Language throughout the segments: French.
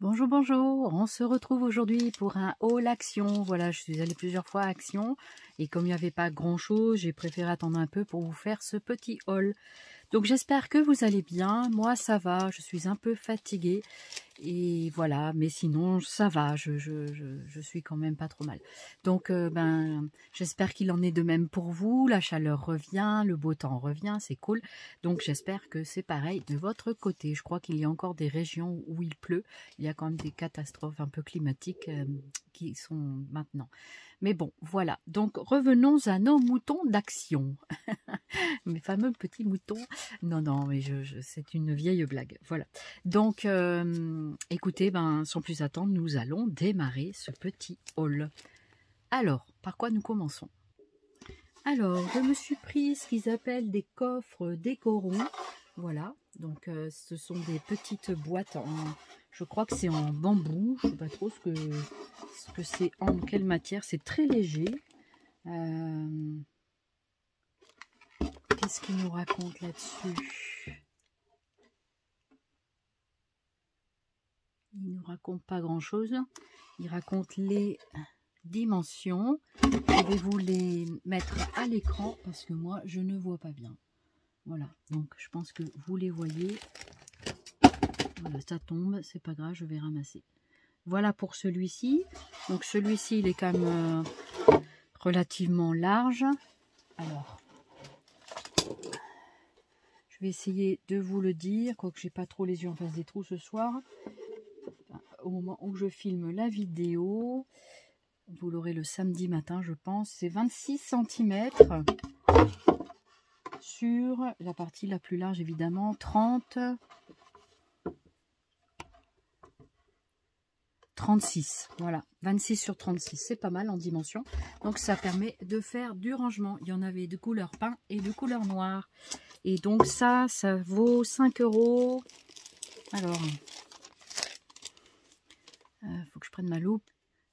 Bonjour, bonjour, on se retrouve aujourd'hui pour un haul action. Voilà, je suis allée plusieurs fois à Action et comme il n'y avait pas grand chose, j'ai préféré attendre un peu pour vous faire ce petit haul. Donc j'espère que vous allez bien, moi ça va, je suis un peu fatiguée et voilà, mais sinon ça va, je suis quand même pas trop mal. Donc j'espère qu'il en est de même pour vous, la chaleur revient, le beau temps revient, c'est cool. Donc j'espère que c'est pareil de votre côté. Je crois qu'il y a encore des régions où il pleut, il y a quand même des catastrophes un peu climatiques qui sont maintenant. Mais bon, voilà. Donc, revenons à nos moutons d'Action. Mes fameux petits moutons. Non, non, mais c'est une vieille blague. Voilà. Donc, écoutez, sans plus attendre, nous allons démarrer ce petit haul. Alors, par quoi nous commençons? Alors, je me suis pris ce qu'ils appellent des coffres décorons. Voilà. Donc, ce sont des petites boîtes en... Je crois que c'est en bambou. Je ne sais pas trop ce que c'est, en quelle matière. C'est très léger. Qu'est-ce qu'il nous raconte là-dessus? Il nous raconte pas grand-chose. Il raconte les dimensions. Je vais vous les mettre à l'écran parce que moi, je ne vois pas bien. Voilà, donc je pense que vous les voyez. Voilà, ça tombe, c'est pas grave, je vais ramasser. Voilà pour celui-ci. Donc celui-ci, il est quand même relativement large. Alors, je vais essayer de vous le dire, quoique j'ai pas trop les yeux en face des trous ce soir. Au moment où je filme la vidéo, vous l'aurez le samedi matin, je pense. C'est 26 cm sur la partie la plus large, évidemment, 36, voilà, 26 sur 36, c'est pas mal en dimension. Donc ça permet de faire du rangement. Il y en avait de couleur pain et de couleur noire. Et donc ça vaut 5 €. Alors, faut que je prenne ma loupe.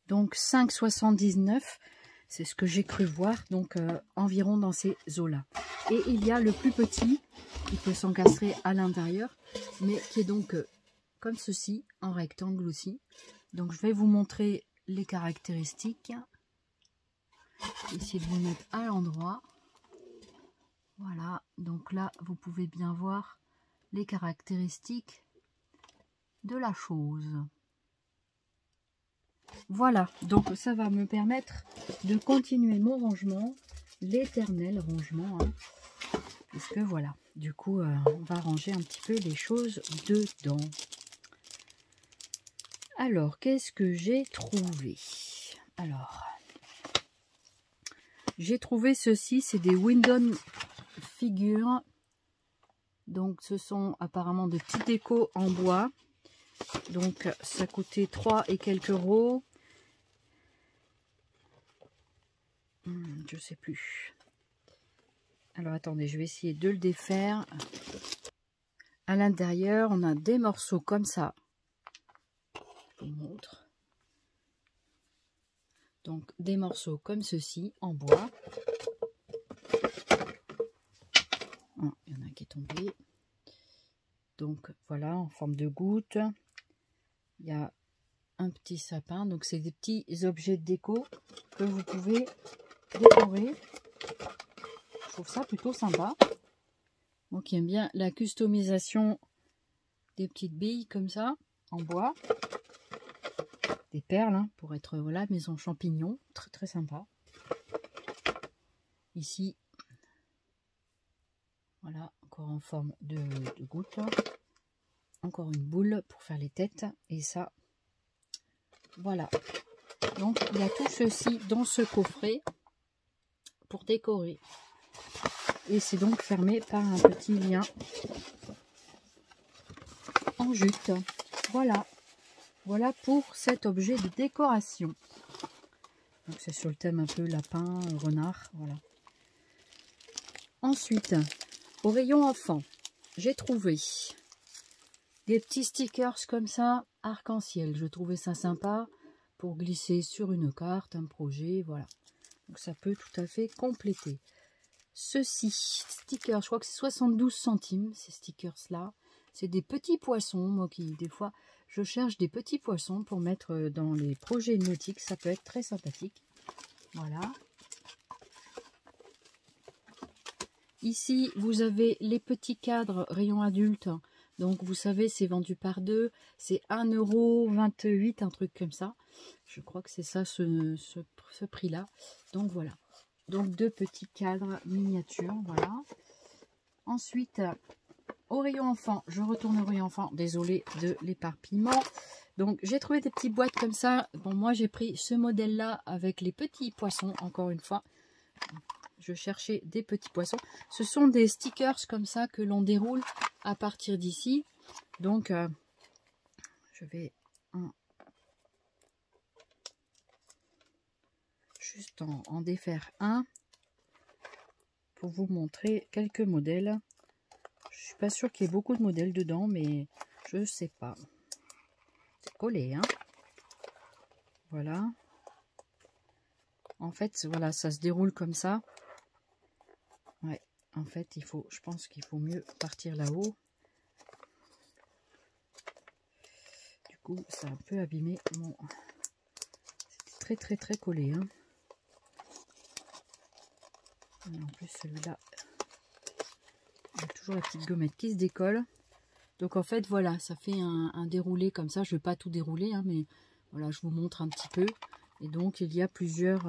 Donc 5,79 €, c'est ce que j'ai cru voir. Donc environ dans ces eaux-là. Et il y a le plus petit, qui peut s'encastrer à l'intérieur, mais qui est donc comme ceci, en rectangle aussi. Donc je vais vous montrer les caractéristiques. Essayer de vous mettre à l'endroit. Voilà, donc là vous pouvez bien voir les caractéristiques de la chose. Voilà, donc ça va me permettre de continuer mon rangement, l'éternel rangement, hein, puisque voilà, du coup on va ranger un petit peu les choses dedans. Alors, qu'est-ce que j'ai trouvé? Alors, j'ai trouvé ceci, c'est des Windon figures. Donc, ce sont apparemment de petits décos en bois. Donc, ça coûtait 3 et quelques euros. Je sais plus. Alors, attendez, je vais essayer de le défaire. À l'intérieur, on a des morceaux comme ça. Je vous montre. Donc, des morceaux comme ceci, en bois. Oh, il y en a un qui est tombé. Donc, voilà, en forme de goutte. Il y a un petit sapin. Donc, c'est des petits objets de déco que vous pouvez décorer. Je trouve ça plutôt sympa. Moi qui aime bien la customisation des petites billes comme ça, en bois. Des perles, hein, pour être, voilà, maison champignon. Très, très sympa. Ici, voilà, encore en forme de goutte. Encore une boule pour faire les têtes. Et ça, voilà. Donc, il y a tout ceci dans ce coffret pour décorer. Et c'est donc fermé par un petit lien en jute. Voilà. Voilà pour cet objet de décoration. Donc, c'est sur le thème un peu lapin, renard. Voilà. Ensuite, au rayon enfant, j'ai trouvé des petits stickers comme ça, arc-en-ciel. Je trouvais ça sympa pour glisser sur une carte, un projet, voilà. Donc ça peut tout à fait compléter. Ceci, stickers, je crois que c'est 72 centimes, ces stickers-là. C'est des petits poissons, moi qui, des fois, Je cherche des petits poissons pour mettre dans les projets nautiques. Ça peut être très sympathique. Voilà. Ici, vous avez les petits cadres rayon adulte. Donc, vous savez, c'est vendu par deux. C'est 1,28 €, un truc comme ça. Je crois que c'est ça, ce prix-là. Donc, voilà. Donc, deux petits cadres miniatures. Voilà. Ensuite, au rayon enfant, je retourne au rayon enfant. Désolée de l'éparpillement. Donc, j'ai trouvé des petites boîtes comme ça. Bon, moi, j'ai pris ce modèle-là avec les petits poissons, encore une fois. Je cherchais des petits poissons. Ce sont des stickers comme ça que l'on déroule à partir d'ici. Donc, je vais juste en défaire un pour vous montrer quelques modèles. Je suis pas sûre qu'il y ait beaucoup de modèles dedans, mais je sais pas. C'est collé, hein. Voilà. En fait, voilà, ça se déroule comme ça. Ouais, en fait, je pense qu'il faut mieux partir là-haut. Du coup, ça a un peu abîmé mon... C'était très collé, hein. Et en plus, celui-là, il y a toujours la petite gommette qui se décolle. Donc, en fait, voilà, ça fait un déroulé comme ça. Je ne vais pas tout dérouler, hein, mais voilà, je vous montre un petit peu. Et donc, il y a plusieurs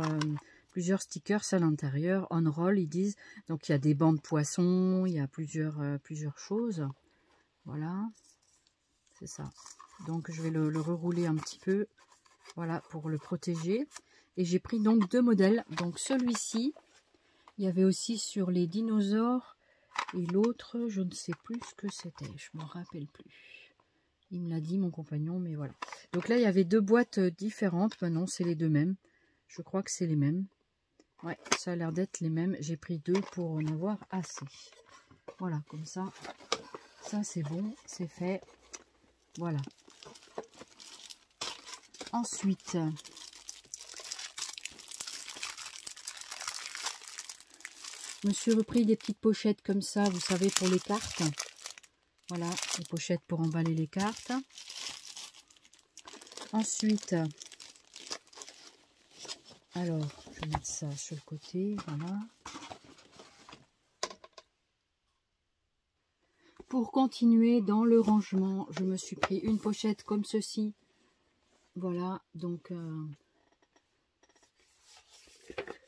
stickers à l'intérieur. On roll, ils disent. Donc, il y a des bancs de poissons, il y a plusieurs choses. Voilà, c'est ça. Donc, je vais le rerouler un petit peu, voilà, pour le protéger. Et j'ai pris donc deux modèles. Donc, celui-ci, il y avait aussi sur les dinosaures. Et l'autre, je ne sais plus ce que c'était. Je ne me rappelle plus. Il me l'a dit, mon compagnon, mais voilà. Donc là, il y avait deux boîtes différentes. Non, c'est les deux mêmes. Je crois que c'est les mêmes. Ouais, ça a l'air d'être les mêmes. J'ai pris deux pour en avoir assez. Voilà, comme ça. Ça, c'est bon, c'est fait. Voilà. Ensuite, je me suis repris des petites pochettes comme ça, vous savez, pour les cartes. Voilà, les pochettes pour emballer les cartes. Ensuite, alors, je vais mettre ça sur le côté, voilà. Pour continuer dans le rangement, je me suis pris une pochette comme ceci. Voilà, donc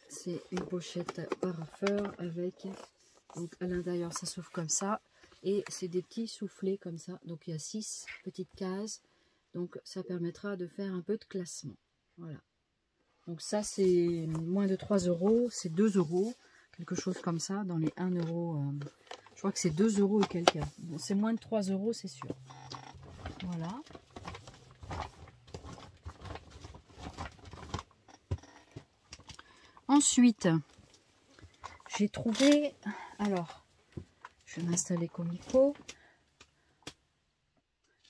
c'est une pochette paraffeur avec, donc à l'intérieur ça s'ouvre comme ça. Et c'est des petits soufflets comme ça. Donc il y a 6 petites cases. Donc ça permettra de faire un peu de classement. Voilà. Donc ça c'est moins de 3 €. C'est 2 €. Quelque chose comme ça. Dans les 1 €. Je crois que c'est 2 € et quelques. Bon, c'est moins de 3 € c'est sûr. Voilà. Ensuite, j'ai trouvé... Alors, je vais m'installer comme il faut.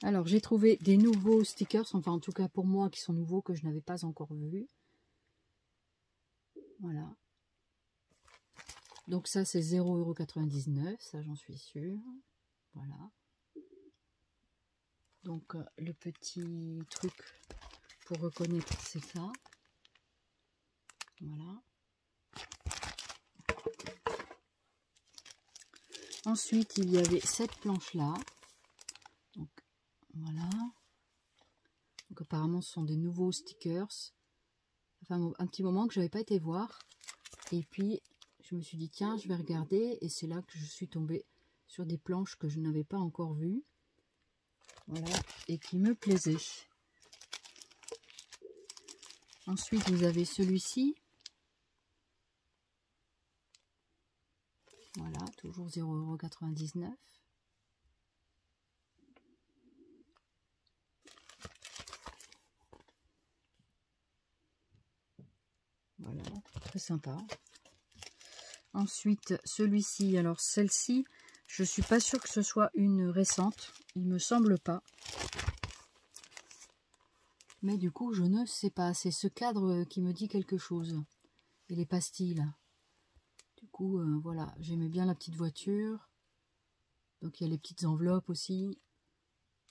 Alors, j'ai trouvé des nouveaux stickers, enfin en tout cas pour moi qui sont nouveaux, que je n'avais pas encore vus. Voilà. Donc ça, c'est 0,99 €, ça j'en suis sûre. Voilà. Donc le petit truc pour reconnaître, c'est ça. Voilà. Ensuite, il y avait cette planche-là. Donc, voilà. Donc, apparemment, ce sont des nouveaux stickers. Enfin, un petit moment que je n'avais pas été voir. Et puis, je me suis dit, tiens, je vais regarder. Et c'est là que je suis tombée sur des planches que je n'avais pas encore vues. Voilà. Et qui me plaisaient. Ensuite, vous avez celui-ci. Voilà, toujours 0,99 €. Voilà, très sympa. Ensuite, celui-ci, alors celle-ci, je suis pas sûre que ce soit une récente. Il me semble pas. Mais du coup, je ne sais pas. C'est ce cadre qui me dit quelque chose. Et les pastilles, là. Du coup, voilà, j'aimais bien la petite voiture. Donc, il y a les petites enveloppes aussi.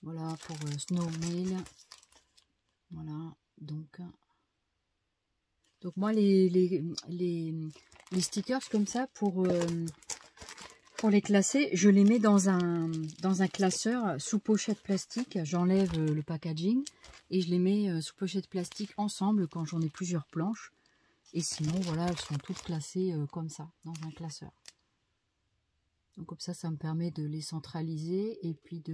Voilà pour Snow Mail. Voilà, donc moi les stickers comme ça pour les classer, je les mets dans un classeur sous pochette plastique. J'enlève le packaging et je les mets sous pochette plastique ensemble quand j'en ai plusieurs planches. Et sinon, voilà, elles sont toutes classées comme ça, dans un classeur. Donc comme ça me permet de les centraliser et puis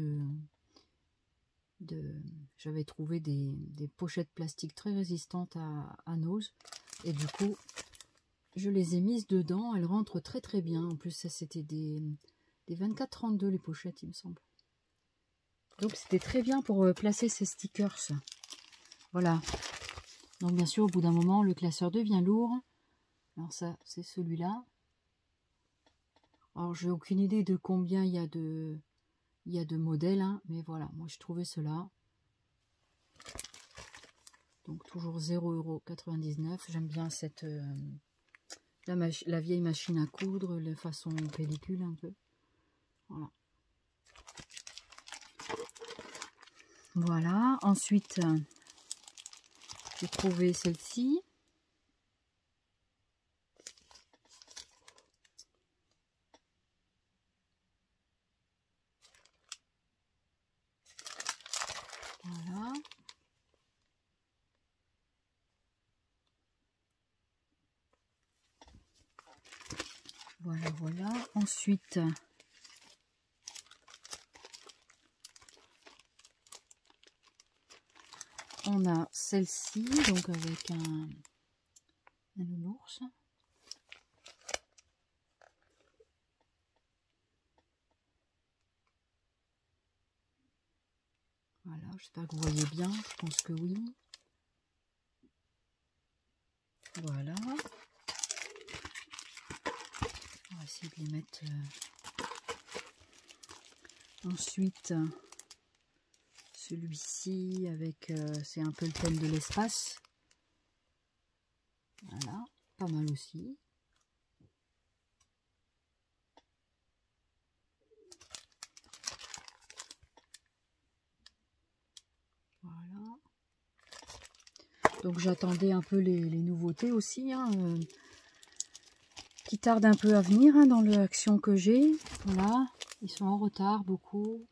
j'avais trouvé des pochettes plastiques très résistantes à Nose. Et du coup, je les ai mises dedans. Elles rentrent très très bien. En plus, ça c'était des 24-32 les pochettes, il me semble. Donc c'était très bien pour placer ces stickers. Voilà. Donc bien sûr, au bout d'un moment, le classeur devient lourd. Alors ça, c'est celui-là. Alors j'ai aucune idée de combien il y a de modèles, hein, mais voilà, moi je trouvais cela. Donc toujours 0,99 €. J'aime bien cette la vieille machine à coudre, la façon pellicule un peu. Voilà. Voilà. Ensuite, j'ai trouvé celle-ci. Voilà. Voilà, voilà. Ensuite, on a celle-ci, donc avec un nounours. Voilà, j'espère que vous voyez bien, je pense que oui. Voilà. On va essayer de les mettre. Ensuite, celui-ci avec, c'est un peu le thème de l'espace. Voilà, pas mal aussi. Voilà. Donc j'attendais un peu les nouveautés aussi, hein, qui tardent un peu à venir hein, dans l'action que j'ai. Voilà, ils sont en retard beaucoup.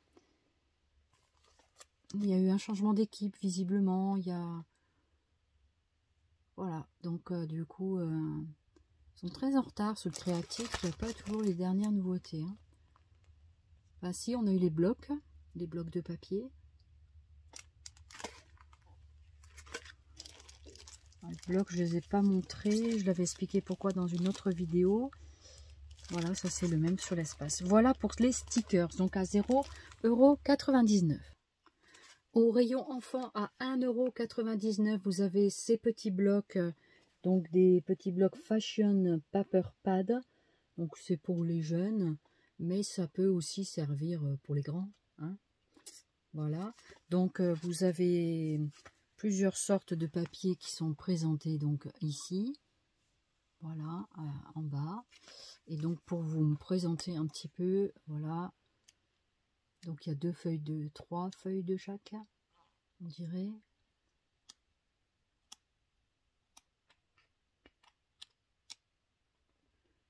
Il y a eu un changement d'équipe visiblement. Il y a voilà, donc du coup ils sont très en retard sur le créatif. Il n'y a pas toujours les dernières nouveautés. Hein. Enfin si, on a eu les blocs de papier. Les blocs, je ne les ai pas montrés. Je l'avais expliqué pourquoi dans une autre vidéo. Voilà, ça c'est le même sur l'espace. Voilà pour les stickers, donc à 0,99 €. Au rayon enfant, à 1,99 €, vous avez ces petits blocs, donc des petits blocs Fashion Paper Pad. Donc c'est pour les jeunes, mais ça peut aussi servir pour les grands. Hein. Voilà, donc vous avez plusieurs sortes de papiers qui sont présentés donc ici. Voilà, en bas. Et donc pour vous présenter un petit peu, voilà. Donc il y a 3 feuilles de chaque, on dirait.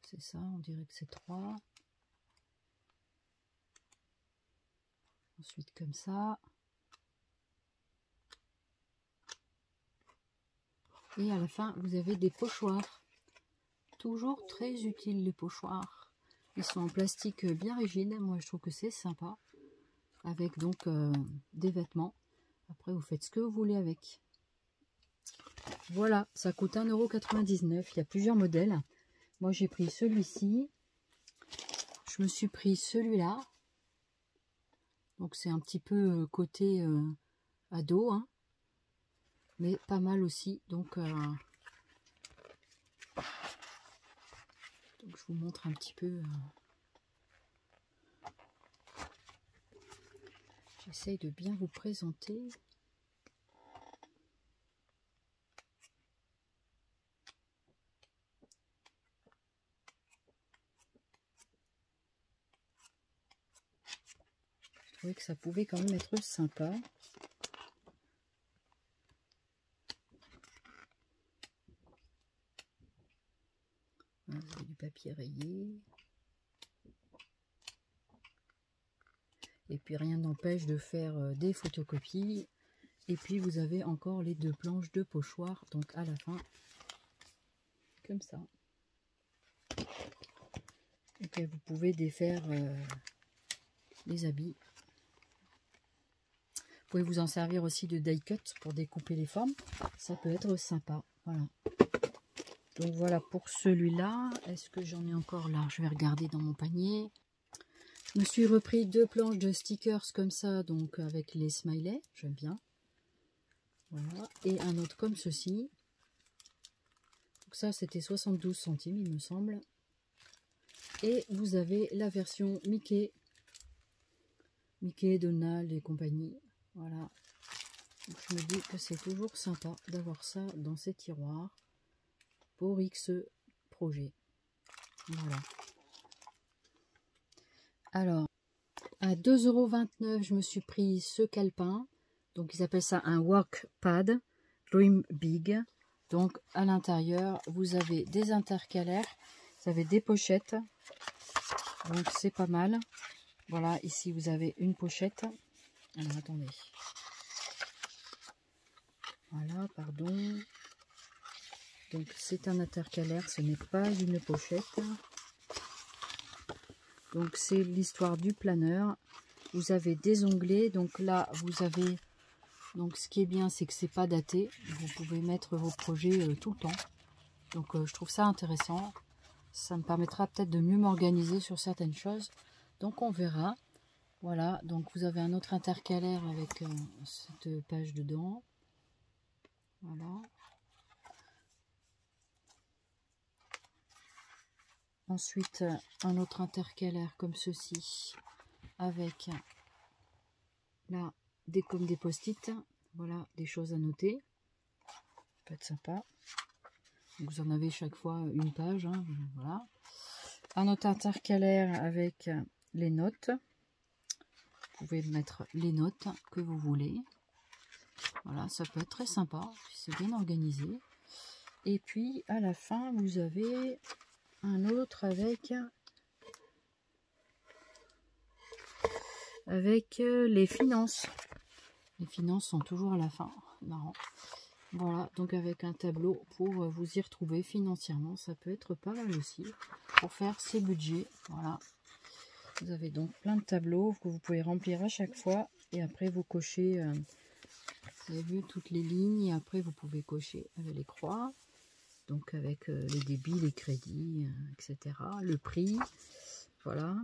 C'est ça, on dirait que c'est 3. Ensuite comme ça. Et à la fin, vous avez des pochoirs. Toujours très utiles les pochoirs. Ils sont en plastique bien rigide. Moi, je trouve que c'est sympa. Avec donc des vêtements. Après, vous faites ce que vous voulez avec. Voilà, ça coûte 1,99 €. Il y a plusieurs modèles. Moi, j'ai pris celui-ci. Je me suis pris celui-là. Donc, c'est un petit peu côté ado. Hein, mais pas mal aussi. Donc, je vous montre un petit peu. J'essaye de bien vous présenter. Je trouvais que ça pouvait quand même être sympa. Voilà, vous avez du papier rayé. Et puis rien n'empêche de faire des photocopies. Et puis vous avez encore les 2 planches de pochoir, donc à la fin, comme ça. Et puis vous pouvez défaire les habits. Vous pouvez vous en servir aussi de die cut pour découper les formes. Ça peut être sympa. Voilà. Donc voilà pour celui-là. Est-ce que j'en ai encore là? Je vais regarder dans mon panier. Je me suis repris 2 planches de stickers comme ça, donc avec les smileys. J'aime bien. Voilà. Et un autre comme ceci. Donc ça, c'était 72 centimes, il me semble. Et vous avez la version Mickey. Mickey, Donald et compagnie. Voilà. Donc je me dis que c'est toujours sympa d'avoir ça dans ces tiroirs pour X projet. Voilà. Alors, à 2,29 €, je me suis pris ce calepin. Donc, ils appellent ça un work pad Dream Big. Donc, à l'intérieur, vous avez des intercalaires, vous avez des pochettes. Donc, c'est pas mal. Voilà, ici, vous avez une pochette. Alors, attendez. Voilà, pardon. Donc, c'est un intercalaire, ce n'est pas une pochette. Donc, c'est l'histoire du planeur. Vous avez des onglets. Donc là, vous avez... Donc, ce qui est bien, c'est que c'est pas daté. Vous pouvez mettre vos projets tout le temps. Donc, je trouve ça intéressant. Ça me permettra peut-être de mieux m'organiser sur certaines choses. Donc, on verra. Voilà. Donc, vous avez un autre intercalaire avec cette page dedans. Voilà. Ensuite, un autre intercalaire comme ceci. Avec là, comme des post-it. Voilà, des choses à noter. Ça peut être sympa. Vous en avez chaque fois une page. Hein, voilà. Un autre intercalaire avec les notes. Vous pouvez mettre les notes que vous voulez. Voilà, ça peut être très sympa. C'est bien organisé. Et puis, à la fin, vous avez un autre avec les finances. Les finances sont toujours à la fin. Marrant. Voilà, donc avec un tableau pour vous y retrouver financièrement. Ça peut être pas mal aussi pour faire ses budgets. Voilà. Vous avez donc plein de tableaux que vous pouvez remplir à chaque fois. Et après, vous cochez, vous avez vu, toutes les lignes. Et après, vous pouvez cocher avec les croix. Donc avec les débits, les crédits, etc. Le prix. Voilà.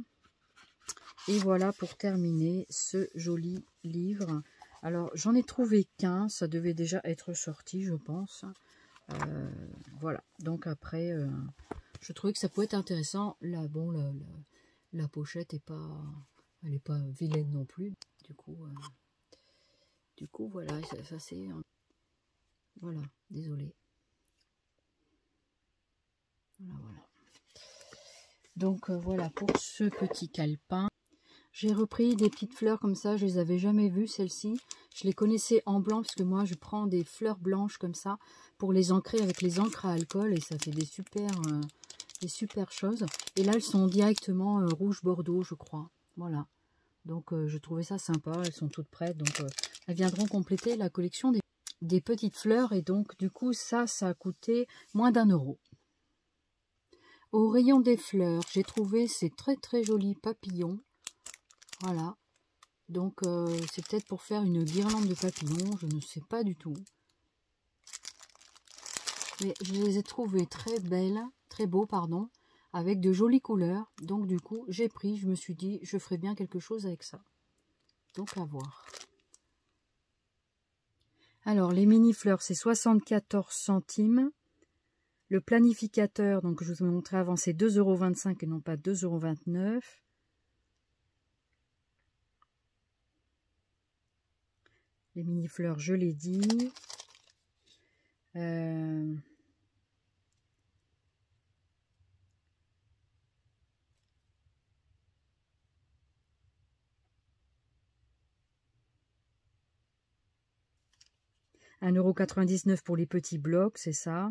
Et voilà pour terminer ce joli livre. Alors, j'en ai trouvé qu'un. Ça devait déjà être sorti, je pense. Voilà. Donc après, je trouvais que ça pouvait être intéressant. Là, bon, la pochette est pas... Elle n'est pas vilaine non plus. Du coup, voilà. Ça c'est... Voilà. Désolée. Voilà. Donc, voilà pour ce petit calepin. J'ai repris des petites fleurs comme ça, je les avais jamais vues celles-ci. Je les connaissais en blanc parce que moi je prends des fleurs blanches comme ça pour les ancrer avec les encres à alcool et ça fait des super choses. Et là elles sont directement rouge bordeaux je crois. Voilà. Donc je trouvais ça sympa, elles sont toutes prêtes. Donc elles viendront compléter la collection des petites fleurs et donc du coup ça a coûté moins d'1 €. Au rayon des fleurs, j'ai trouvé ces très jolis papillons. Voilà, donc c'est peut-être pour faire une guirlande de papillons, je ne sais pas du tout. Mais je les ai trouvés très belles, très beaux, pardon, avec de jolies couleurs. Donc du coup, j'ai pris, je me suis dit, je ferais bien quelque chose avec ça. Donc à voir. Alors, les mini-fleurs, c'est 74 centimes. Le planificateur, donc je vous ai montré avant, c'est 2,25 € et non pas 2,29 €. Les mini-fleurs, je l'ai dit. 1,99 € pour les petits blocs, c'est ça.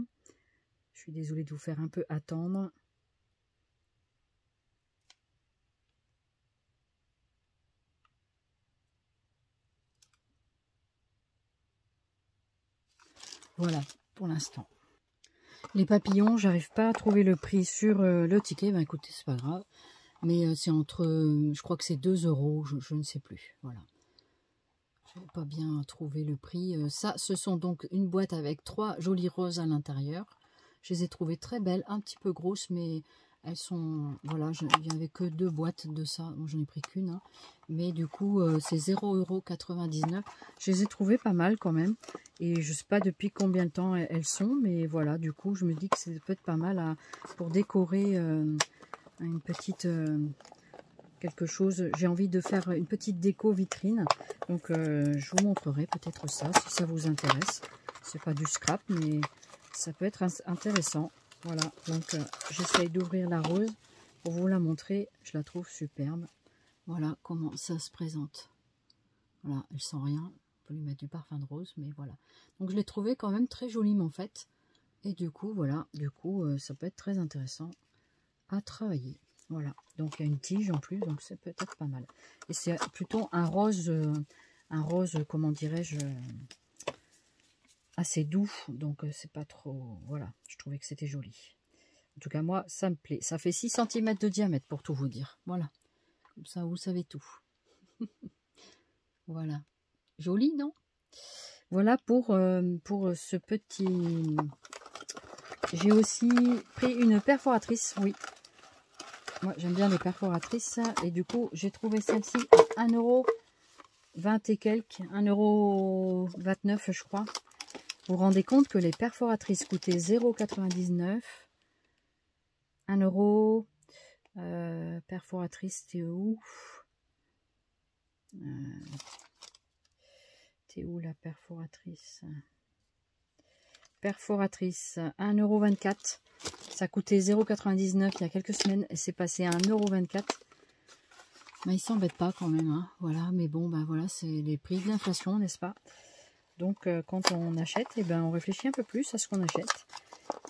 Je suis désolée de vous faire un peu attendre. Voilà, pour l'instant. Les papillons, j'arrive pas à trouver le prix sur le ticket. Ben écoutez, c'est pas grave. Mais c'est entre, je crois que c'est 2 €, je ne sais plus. Voilà. Je n'ai pas bien trouvé le prix. Ça, ce sont donc une boîte avec 3 jolies roses à l'intérieur. Je les ai trouvées très belles, un petit peu grosses, mais elles sont... Voilà, il n'y avait que 2 boîtes de ça. Moi, j'en ai pris qu'une. Hein. Mais du coup, c'est 0,99 €. Je les ai trouvées pas mal quand même. Et je ne sais pas depuis combien de temps elles sont. Mais voilà, du coup, je me dis que c'est peut-être pas mal pour décorer une petite... quelque chose, j'ai envie de faire une petite déco vitrine, donc je vous montrerai peut-être ça si ça vous intéresse. C'est pas du scrap, mais ça peut être intéressant. Voilà, donc j'essaye d'ouvrir la rose pour vous la montrer. Je la trouve superbe. Voilà comment ça se présente. Voilà, elle sent rien. On peut lui mettre du parfum de rose, mais voilà. Donc je l'ai trouvé quand même très joliment faite. Et du coup, voilà, ça peut être très intéressant à travailler. Voilà, donc il y a une tige en plus, donc c'est peut-être pas mal. Et c'est plutôt un rose, comment dirais-je, assez doux, donc c'est pas trop... Voilà, je trouvais que c'était joli. En tout cas, moi, ça me plaît. Ça fait 6 cm de diamètre, pour tout vous dire. Voilà, comme ça, vous savez tout. Voilà, joli, non? Voilà pour ce petit... J'ai aussi pris une perforatrice, oui. Moi, j'aime bien les perforatrices. Et du coup, j'ai trouvé celle-ci à 1,20 € et quelques. 1,29 € je crois. Vous vous rendez compte que les perforatrices coûtaient 0,99 €. 1 €. Perforatrice, t'es où? T'es où la perforatrice? Perforatrice, 1,24 €. Ça coûtait 0,99 € il y a quelques semaines et c'est passé à 1,24 €. Mais ils s'embêtent pas quand même, hein. Voilà, mais bon, ben voilà, c'est les prix de l'inflation, n'est-ce pas? Donc quand on achète, eh ben, on réfléchit un peu plus à ce qu'on achète.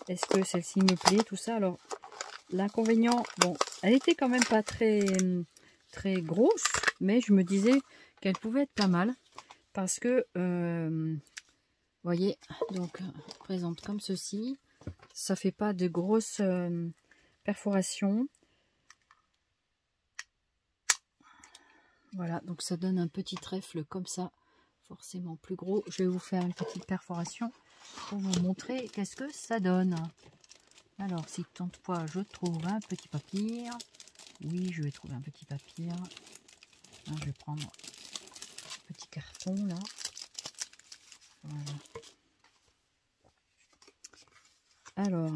Est-ce que celle-ci me plaît, tout ça? Alors, l'inconvénient, bon, elle était quand même pas très, très grosse, mais je me disais qu'elle pouvait être pas mal. Parce que, voyez, donc, présente comme ceci. Ça fait pas de grosses perforations. Voilà, donc ça donne un petit trèfle comme ça, forcément plus gros. Je vais vous faire une petite perforation pour vous montrer qu'est-ce que ça donne. Alors, si tant de fois je trouve un petit papier, oui, je vais trouver un petit papier. Là, je vais prendre un petit carton là. Voilà. Alors,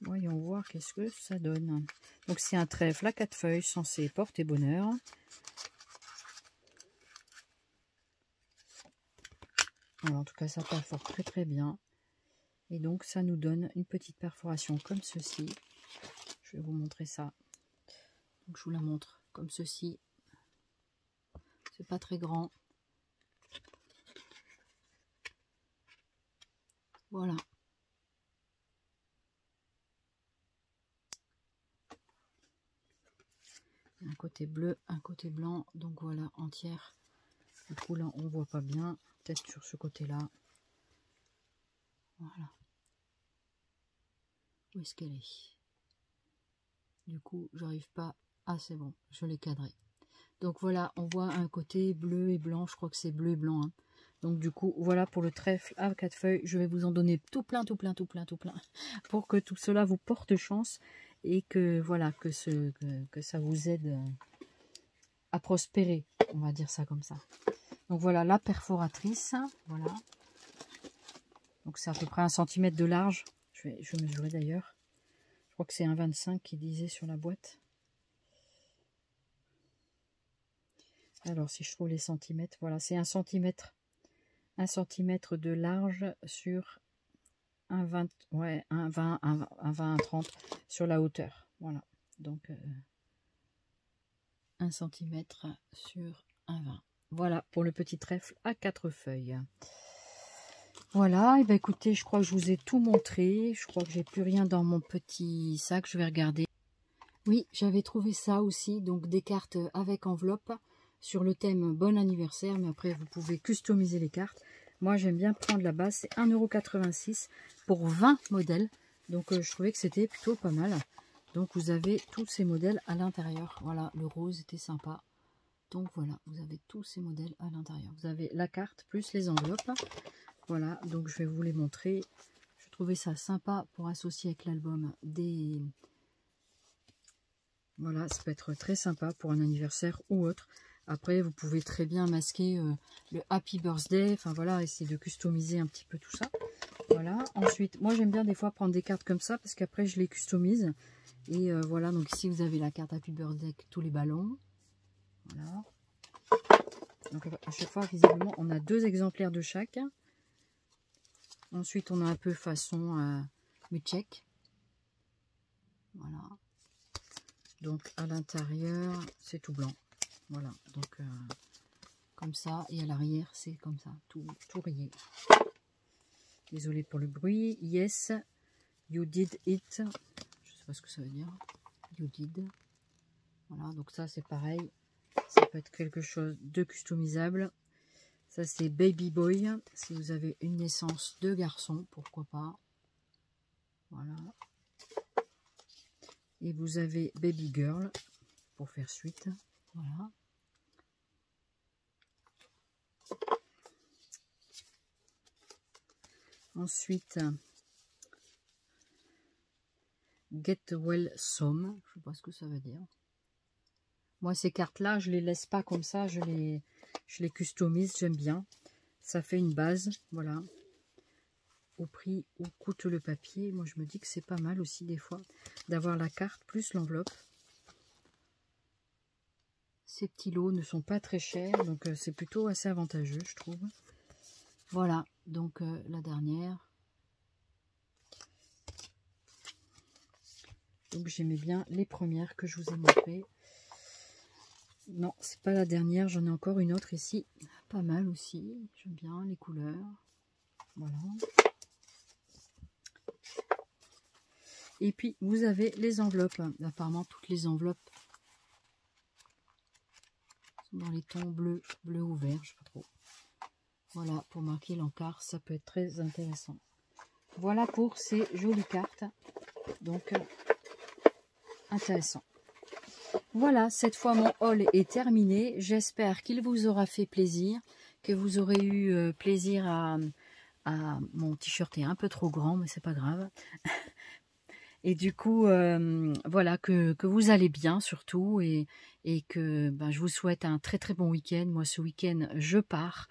voyons voir qu'est-ce que ça donne. Donc c'est un trèfle à 4 feuilles censé porter bonheur. Alors, en tout cas, ça perfore très très bien. Et donc ça nous donne une petite perforation comme ceci. Je vais vous montrer ça. Donc je vous la montre comme ceci. C'est pas très grand. Voilà. Un côté bleu, un côté blanc. Donc voilà, entière. Du coup là, on voit pas bien. Peut-être sur ce côté-là. Voilà. Où est-ce qu'elle est? Du coup, j'arrive pas. Ah, c'est bon, je l'ai cadré. Donc voilà, on voit un côté bleu et blanc. Je crois que c'est bleu et blanc. Hein. Donc du coup, voilà pour le trèfle à 4 feuilles. Je vais vous en donner tout plein, tout plein, tout plein, tout plein. Pour que tout cela vous porte chance. Et que voilà, que ça vous aide à prospérer. On va dire ça comme ça. Donc voilà la perforatrice. Voilà. Donc c'est à peu près 1 cm de large. Je vais mesurer d'ailleurs. Je crois que c'est 1,25 qui disait sur la boîte. Alors si je trouve les centimètres, voilà, c'est 1 cm. 1 cm de large sur 1,20, ouais, 1,20, 1,30 sur la hauteur. Voilà. Donc 1 cm sur 1,20. Voilà pour le petit trèfle à 4 feuilles. Voilà, et ben écoutez, je crois que je vous ai tout montré. Je crois que j'ai plus rien dans mon petit sac. Je vais regarder. Oui, j'avais trouvé ça aussi, donc des cartes avec enveloppe sur le thème bon anniversaire, mais après vous pouvez customiser les cartes. Moi j'aime bien prendre la base, c'est 1,86 € pour 20 modèles, donc je trouvais que c'était plutôt pas mal. Donc vous avez tous ces modèles à l'intérieur. Voilà, le rose était sympa. Donc voilà, vous avez tous ces modèles à l'intérieur. Vous avez la carte plus les enveloppes. Voilà, donc je vais vous les montrer. Je trouvais ça sympa pour associer avec l'album des... Voilà, ça peut être très sympa pour un anniversaire ou autre. Après, vous pouvez très bien masquer le Happy Birthday. Enfin voilà, essayer de customiser un petit peu tout ça. Voilà, ensuite, moi j'aime bien des fois prendre des cartes comme ça parce qu'après je les customise. Et voilà, donc ici vous avez la carte Happy Birthday avec tous les ballons. Voilà. Donc à chaque fois, visiblement, on a 2 exemplaires de chaque. Ensuite, on a un peu façon Muchek. Voilà. Donc à l'intérieur, c'est tout blanc. Voilà, donc comme ça. Et à l'arrière, c'est comme ça, tout rayé. Désolée pour le bruit. Yes, you did it. Je sais pas ce que ça veut dire. You did. Voilà, donc ça c'est pareil. Ça peut être quelque chose de customisable. Ça c'est Baby Boy. Si vous avez une naissance de garçon, pourquoi pas. Voilà. Et vous avez Baby Girl pour faire suite. Voilà. Ensuite, Get Well Some. Je ne sais pas ce que ça veut dire. Moi, ces cartes-là, je les laisse pas comme ça. Je les customise. J'aime bien. Ça fait une base. Voilà. Au prix où coûte le papier. Moi, je me dis que c'est pas mal aussi des fois d'avoir la carte plus l'enveloppe. Ces petits lots ne sont pas très chers. Donc, c'est plutôt assez avantageux, je trouve. Voilà. Donc, la dernière. Donc j'aimais bien les premières que je vous ai montrées. Non, c'est pas la dernière, j'en ai encore une autre ici. Pas mal aussi, j'aime bien les couleurs. Voilà. Et puis vous avez les enveloppes. Apparemment toutes les enveloppes sont dans les tons bleu ou vert, je sais pas trop. Voilà, pour marquer l'encart, ça peut être très intéressant. Voilà pour ces jolies cartes. Donc intéressant. Voilà, cette fois mon haul est terminé. J'espère qu'il vous aura fait plaisir, que vous aurez eu plaisir à mon t-shirt est un peu trop grand, mais c'est pas grave. Et du coup, voilà, que vous allez bien surtout et que ben, je vous souhaite un très très bon week-end. Moi, ce week-end, je pars.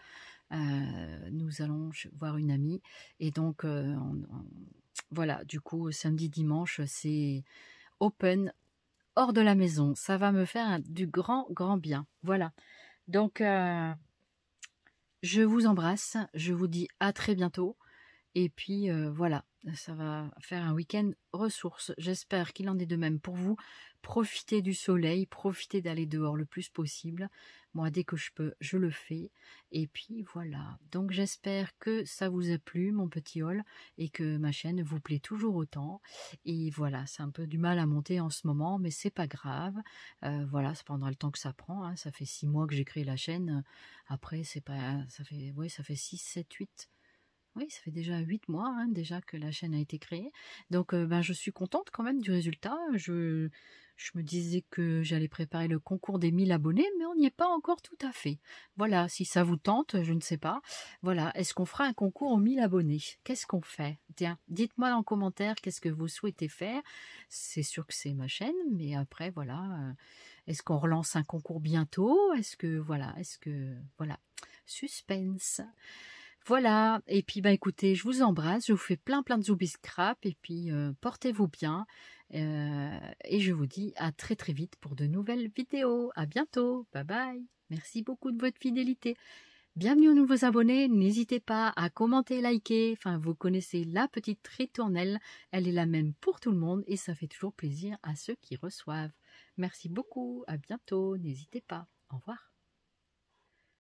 Nous allons voir une amie et donc voilà, du coup, samedi, dimanche, c'est open hors de la maison. Ça va me faire du grand bien. Voilà. Donc, je vous embrasse. Je vous dis à très bientôt. Et puis, voilà. Ça va faire un week-end ressources. J'espère qu'il en est de même pour vous. Profitez du soleil. Profitez d'aller dehors le plus possible. Moi, dès que je peux, je le fais. Et puis, voilà. Donc, j'espère que ça vous a plu, mon petit haul. Et que ma chaîne vous plaît toujours autant. Et voilà, c'est un peu du mal à monter en ce moment. Mais c'est pas grave. Voilà, ça prendra le temps que ça prend. Hein. Ça fait 6 mois que j'ai créé la chaîne. Après, c'est pas... Ça fait, ouais, ça fait 6, 7, 8... Oui, ça fait déjà 8 mois hein, déjà que la chaîne a été créée. Donc, ben, je suis contente quand même du résultat. Je me disais que j'allais préparer le concours des 1000 abonnés, mais on n'y est pas encore tout à fait. Voilà, si ça vous tente, je ne sais pas. Voilà, est-ce qu'on fera un concours aux 1000 abonnés? Qu'est-ce qu'on fait? Tiens, dites-moi en commentaire qu'est-ce que vous souhaitez faire. C'est sûr que c'est ma chaîne, mais après, voilà. Est-ce qu'on relance un concours bientôt? Voilà, suspense. Voilà, et puis bah écoutez, je vous embrasse, je vous fais plein de zoubis scrap, et puis portez-vous bien, et je vous dis à très vite pour de nouvelles vidéos. À bientôt, bye bye, merci beaucoup de votre fidélité. Bienvenue aux nouveaux abonnés, n'hésitez pas à commenter, liker, enfin vous connaissez la petite ritournelle, elle est la même pour tout le monde, et ça fait toujours plaisir à ceux qui reçoivent. Merci beaucoup, à bientôt, n'hésitez pas, au revoir.